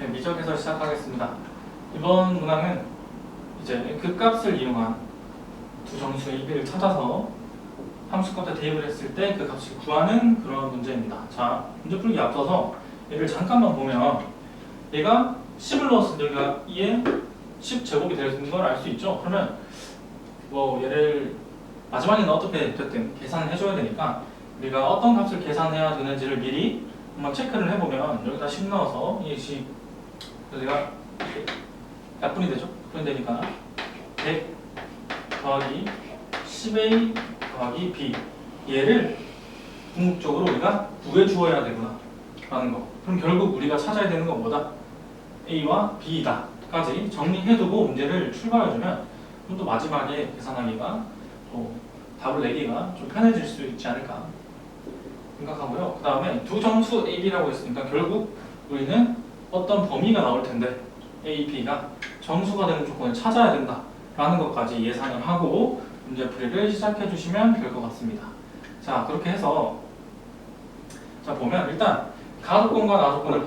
네, 미적에서 시작하겠습니다. 이번 문항은 이제 극값을 이용한 두 정수 AB를 찾아서 함수값에 대입을 했을 때 그 값을 구하는 그런 문제입니다. 자, 문제 풀기 앞서서 얘를 잠깐만 보면 얘가 10을 넣었을 때 여기가 2에 10제곱이 되는 걸 알 수 있죠? 그러면 뭐 얘를 마지막에는 어떻게 됐든 계산을 해줘야 되니까 우리가 어떤 값을 계산해야 되는지를 미리 한번 체크를 해보면 여기다 10 넣어서 이 10, 그래서 얘가 약분이 되죠? 약분이 되니까 100 더하기 10a 더하기 b, 얘를 궁극적으로 우리가 구해주어야 되구나 라는 거. 그럼 결국 우리가 찾아야 되는 건 뭐다? a와 b이다 까지 정리해두고 문제를 출발해주면 좀 더 마지막에 계산하기가 또 답을 내기가 좀 편해질 수 있지 않을까 생각하고요. 그 다음에 두 정수 AB라고 했으니까 결국 우리는 어떤 범위가 나올 텐데 A, B가 정수가 되는 조건을 찾아야 된다라는 것까지 예상을 하고 문제풀이를 시작해 주시면 될 것 같습니다. 자, 그렇게 해서 자 보면 일단 가조건과 나조건을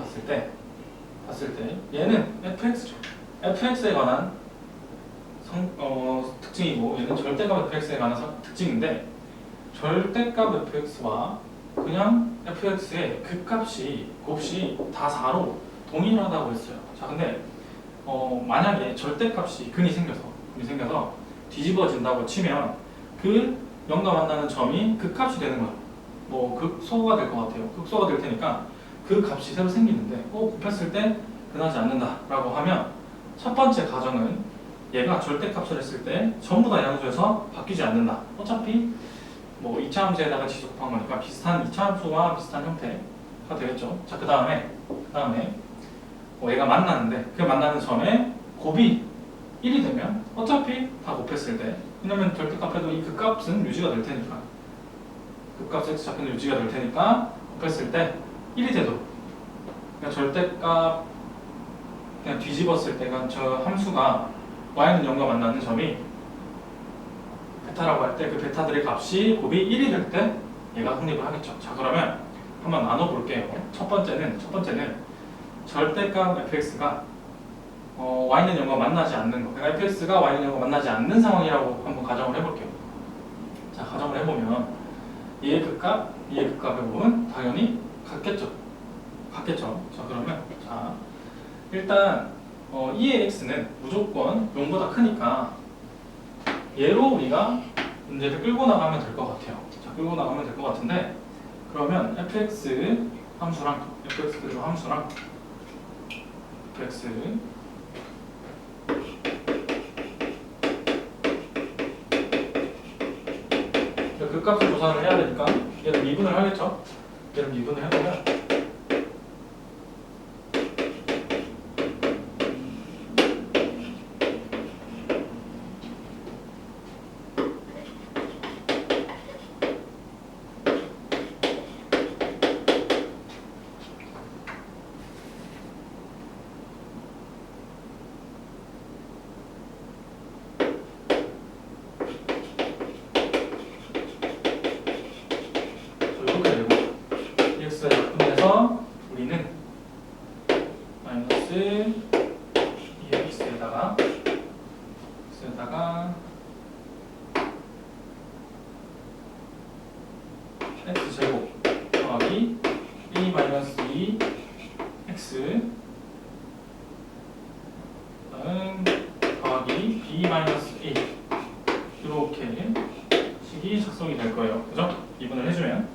봤을 때 얘는 fx죠. fx에 관한 특징이고 얘는 절대값 fx에 관한 특징인데 절대값 fx와 그냥 fx의 극값이 곱이 다 4로 동일하다고 했어요. 자, 근데 만약에 절대값이 근이 생겨서 뒤집어진다고 치면 그 0과 만나는 점이 극값이 되는 거예요. 뭐 극소가 될 것 같아요. 극소가 될 테니까 그 값이 새로 생기는데 곱했을 때 변하지 않는다라고 하면 첫 번째 가정은 얘가 절대값을 했을 때 전부 다 양수에서 바뀌지 않는다. 어차피 뭐 2차 함수에다가 지속한 거니까 비슷한 2차 함수와 비슷한 형태가 되겠죠. 자, 그 다음에 얘가 만나는데 그 만나는 점에 곱이 1이 되면 어차피 다 곱했을 때, 왜냐면 절대값에도 이 극값은 유지가 될 테니까 극값 x좌표는 유지가 될 테니까 곱했을 때 1이 돼도 그냥 절대값 그냥 뒤집었을 때가 저 함수가 y는 0과 만나는 점이 베타라고 할 때 그 베타들의 값이 곱이 1이 될 때 얘가 성립을 하겠죠. 자, 그러면 한번 나눠볼게요. 첫 번째는 절대값 fx가 y는 0과 만나지 않는 거. 그러니까 fx가 y는 0과 만나지 않는 상황이라고 한번 가정을 해볼게요. 자, 가정을 해보면 얘의 극값, 얘의 극값의 곱은 당연히 같겠죠. 자, 그러면 일단 2의 x는 무조건 0보다 크니까 얘로 우리가 문제를 끌고 나가면 될 것 같아요. 자, 끌고 나가면 될 것 같은데 그러면 fx 함수랑 fx 그 값을 조사를 해야 되니까 얘를 미분을 하겠죠. 얘를 미분을 해보면 우리는 마이너스 2x에다가 x제곱 더하기 a 마이너스 2x 더하기 b 마이너스 a 이렇게 식이 작성이 될 거예요. 그죠? 미분을 해주면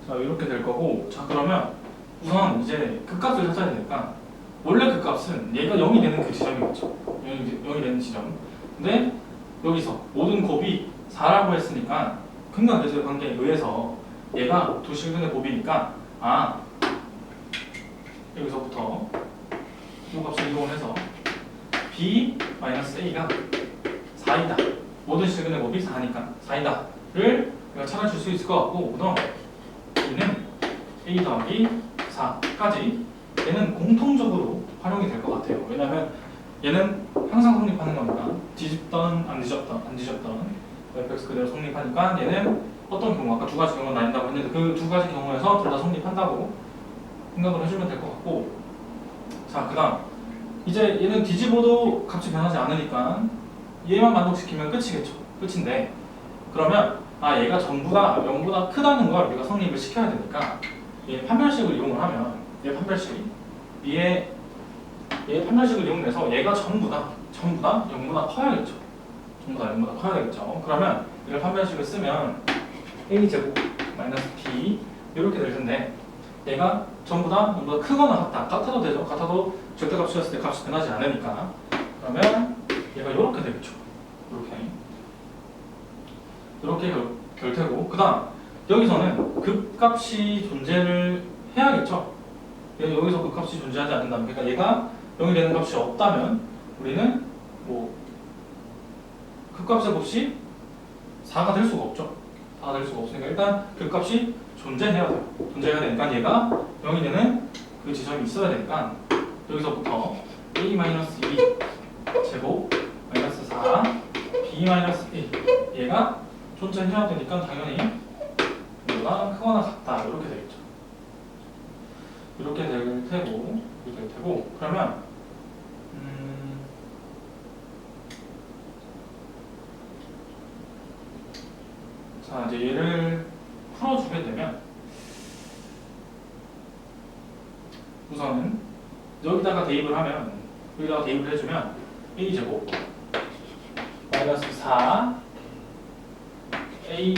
자, 이렇게 될 거고, 자, 그러면 우선 이제 극값을 찾아야 되니까 원래 극값은 얘가 0이 되는 그 지점이겠죠. 0이 되는 지점. 근데 여기서 모든 곱이 4라고 했으니까 근각계수의 관계에 의해서 얘가 두 실근의 곱이니까 여기서부터 이 값을 이용해서 b-a가 4이다. 모든 실근의 곱이 4를 우리가 찾아줄 수 있을 것 같고, 그다음 얘는 a 더하기 4까지 얘는 공통적으로 활용이 될 것 같아요. 왜냐하면 얘는 항상 성립하는 거니까 뒤집던 안 뒤졌던 fx 그대로 성립하니까 얘는 어떤 경우 아까 두 가지 경우가 나뉜다고 했는데 그 두 가지 경우에서 둘 다 성립한다고 생각을 해주면 될 것 같고, 자, 그 다음 이제 얘는 뒤집어도 값이 변하지 않으니까 얘만 만족시키면 끝이겠죠. 끝인데, 그러면 얘가 전부 다 0보다 크다는 걸 우리가 성립을 시켜야 되니까 얘 판별식을 이용을 하면, 얘 판별식을 이용해서 얘가 전부 다 0보다 커야겠죠. 전부 다 0보다 커야겠죠. 그러면 이걸 판별식을 쓰면 a제곱 마이너스 b 이렇게 될 텐데, 얘가 전부 다 0보다 크거나 같아도 되죠. 같아도 절대값이었을 때 값이 변하지 않으니까. 그러면 얘가 이렇게 되겠죠. 이렇게 될 테고, 그 다음 여기서는 극값이 존재를 해야겠죠. 여기서 극값이 존재하지 않는다면, 그러니까 얘가 0이 되는 값이 없다면 우리는 뭐 극값의 곱이 4가 될 수가 없죠. 4가 될 수가 없으니까 일단 극값이 존재해야 돼요. 존재해야 되니까 얘가 0이 되는 그 지점이 있어야 되니까 여기서부터 a-2 제곱 마이너스 4 b-1 얘가 존재해야 되니까 당연히 얘가 크거나 같다 이렇게 되겠죠. 이렇게 될 테고 그러면 자, 이제 얘를 풀어주게 되면 우선은 여기다가 대입을 해주면 a제곱 마이너스 4 a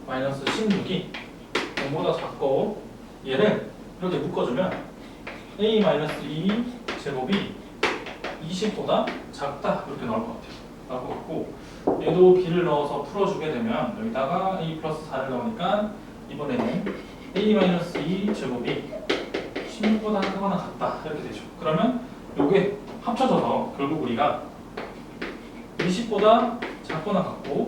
마이너스 16이 0보다 작고, 얘를 이렇게 묶어주면 a 마이너스 2 제곱이 20보다 작다 이렇게 나올 것 같고, 얘도 b를 넣어서 풀어주게 되면 여기다가 a 플러스 4를 넣으니까 이번에는 a 마이너스 2 제곱이 16보다 크거나 같다 이렇게 되죠. 그러면 요게 합쳐져서 결국 우리가 20보다 작거나 같고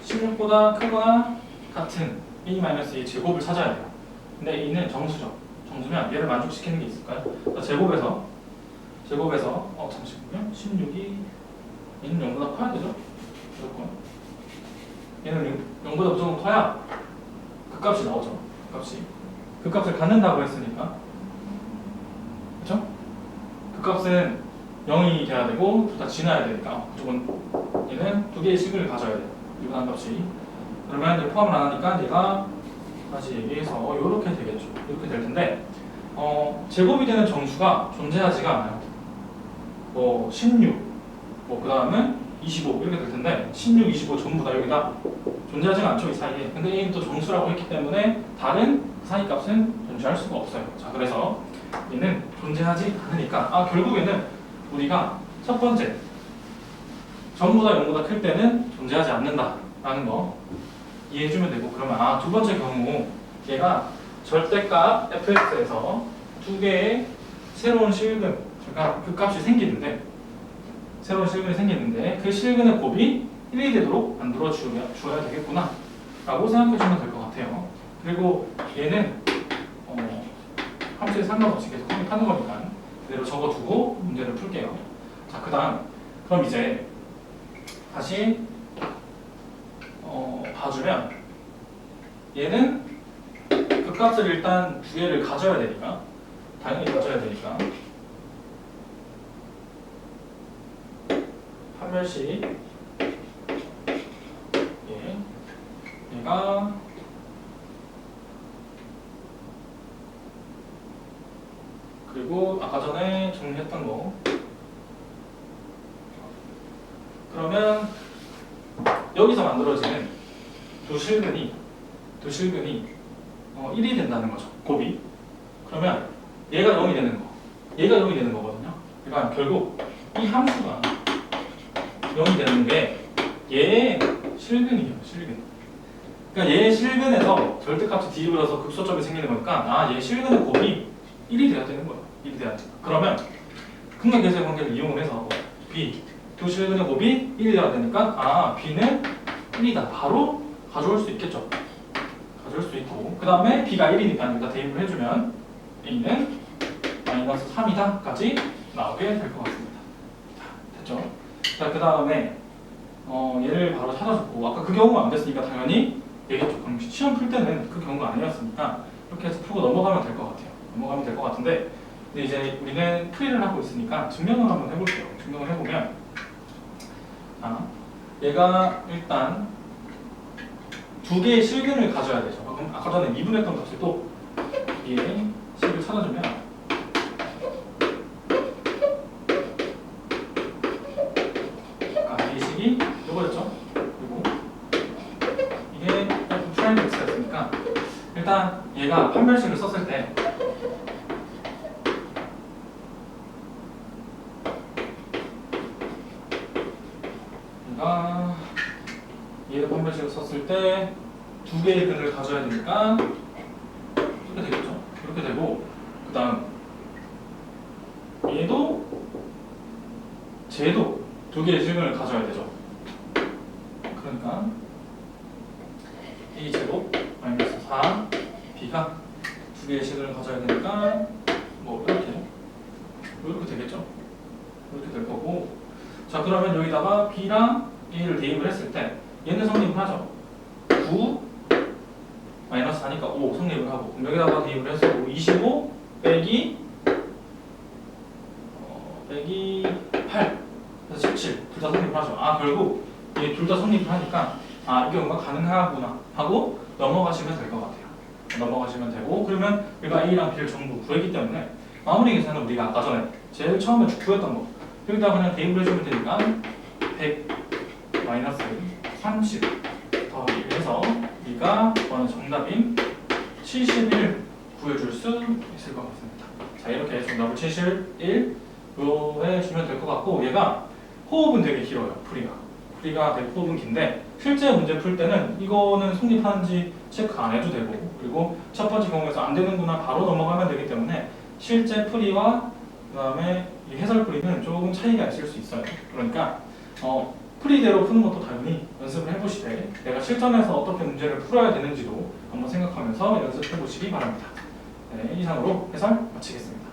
16보다 크거나 같은 a-2 제곱을 찾아야 돼요. 근데 a는 정수죠. 정수면 얘를 만족시키는 게 있을까요? 제곱에서 잠시만요. 16이 얘는 0보다 커야 되죠? 무조건. 얘는 0보다 무조건 커야 그 값이 나오죠. 그 값을 갖는다고 했으니까, 그렇죠? 그 값은 0이 돼야 되고 둘 다 지나야 되니까 무조건 얘는 두 개의 식을 가져야 돼요. 유관한 값이. 그러면 이제 포함을 안 하니까 얘가 다시 얘기해서 이렇게 되겠죠. 이렇게 될 텐데, 제곱이 되는 정수가 존재하지가 않아요. 16, 그 다음은 25 이렇게 될 텐데 16, 25 전부 다 여기다 존재하지가 않죠, 이 사이에. 근데 A는 또 정수라고 했기 때문에 다른 그 사이 값은 존재할 수가 없어요. 자, 그래서 얘는 존재하지 않으니까 결국에는 우리가 첫 번째 전부 다 0보다 클 때는 존재하지 않는다라는 거 이해해주면 되고, 그러면 두 번째 경우 얘가 절대값 fx에서 두 개의 새로운 실근, 그러니까 그 값이 생기는데, 새로운 실근이 생기는데 그 실근의 곱이 1이 되도록 만들어 주어야 되겠구나 라고 생각해 주면 될 것 같아요. 그리고 얘는 함수에 상관없이 계속 성립하는 거니까 그대로 적어두고 문제를 풀게요. 자, 그 다음 그럼 이제 다시 봐주면 얘는 그 값을 일단 두 개를 가져야 되니까, 당연히 가져야 되니까 판별식 얘가 그리고 아까 전에 정리했던 거, 그러면 여기서 만들어지는 두 실근이 1이 된다는 거죠. 곱이. 그러면 얘가 0이 되는 거거든요. 그러니까 결국 이 함수가 0이 되는 게 얘의 실근이에요. 그러니까 얘의 실근에서 절대값이 뒤집어져서 극소점이 생기는 거니까 얘의 실근의 곱이 1이 돼야 되는 거예요. 1이 돼야 돼. 그러면 극량계수의 관계를 이용을 해서 B 두 실근의 곱이 1이 돼야 되니까 B는 1이다. 바로 가져올 수 있겠죠. 가져올 수 있고, 그 다음에 B가 1이니까 여기다 대입을 해주면 A는 마이너스 3이다 까지 나오게 될 것 같습니다. 자, 됐죠? 자, 그 다음에 얘를 바로 찾아줬고, 아까 그 경우가 안 됐으니까 당연히 얘겠죠. 그럼 시험 풀 때는 그 경우가 아니었으니까 이렇게 해서 풀고 넘어가면 될 것 같아요. 넘어가면 될 것 같은데, 근데 이제 우리는 풀이를 하고 있으니까 증명을 한번 해볼게요. 증명을 해보면, 얘가 일단 두 개의 실근을 가져야 되죠. 그럼 아까 전에 미분했던 값을 또 얘의 식을 찾아주면 이 식이 이거였죠. 그리고 이게 F 프라임 X였으니까 일단 얘가 판별식을 썼을 때 얘가 판별식을 썼을 때 두 개의 근을 가져야 되니까 이렇게 되겠죠. 이렇게 되고 그 다음 얘도 쟤도 두 개의 실근을 가져야 되죠. 그러니까 A 제곱 마이너스 4 B가 두 개의 실근을 가져야 되니까 뭐 이렇게 되겠죠. 이렇게 될 거고, 자 그러면 여기다가 B랑 A를 대입을 했을 때 얘는 성립을 하죠. 9 마이너스 4니까 5 성립을 하고, 그럼 여기다가 대입을 해서 25 빼기 8 그래서 17 둘 다 성립을 하죠. 결국 이게 둘 다 성립을 하니까 이 경우가 가능하구나 하고 넘어가시면 될 것 같아요. 넘어가시면 되고, 그러면 우리가 A랑 B를 전부 구했기 때문에 마무리 계산은 우리가 아까 전에 제일 처음에 구했던 거 여기다 그냥 대입을 해주면 되니까 100 마이너스 30 더하기 1 해서 B가 저는 정답인 71 구해줄 수 있을 것 같습니다. 자 이렇게 정답을 71 구해주면 될 것 같고, 얘가 호흡은 되게 길어요. 풀이가 되게 호흡은 긴데 실제 문제 풀 때는 이거는 성립하는지 체크 안 해도 되고, 그리고 첫 번째 경우에서 안 되는구나 바로 넘어가면 되기 때문에 실제 풀이와 그 다음에 이 해설 풀이는 조금 차이가 있을 수 있어요. 그러니까 풀이대로 푸는 것도 당연히 연습을 해보시되 내가 실전에서 어떻게 문제를 풀어야 되는지도 한번 생각하면서 연습해 보시기 바랍니다. 네, 이상으로 해설 마치겠습니다.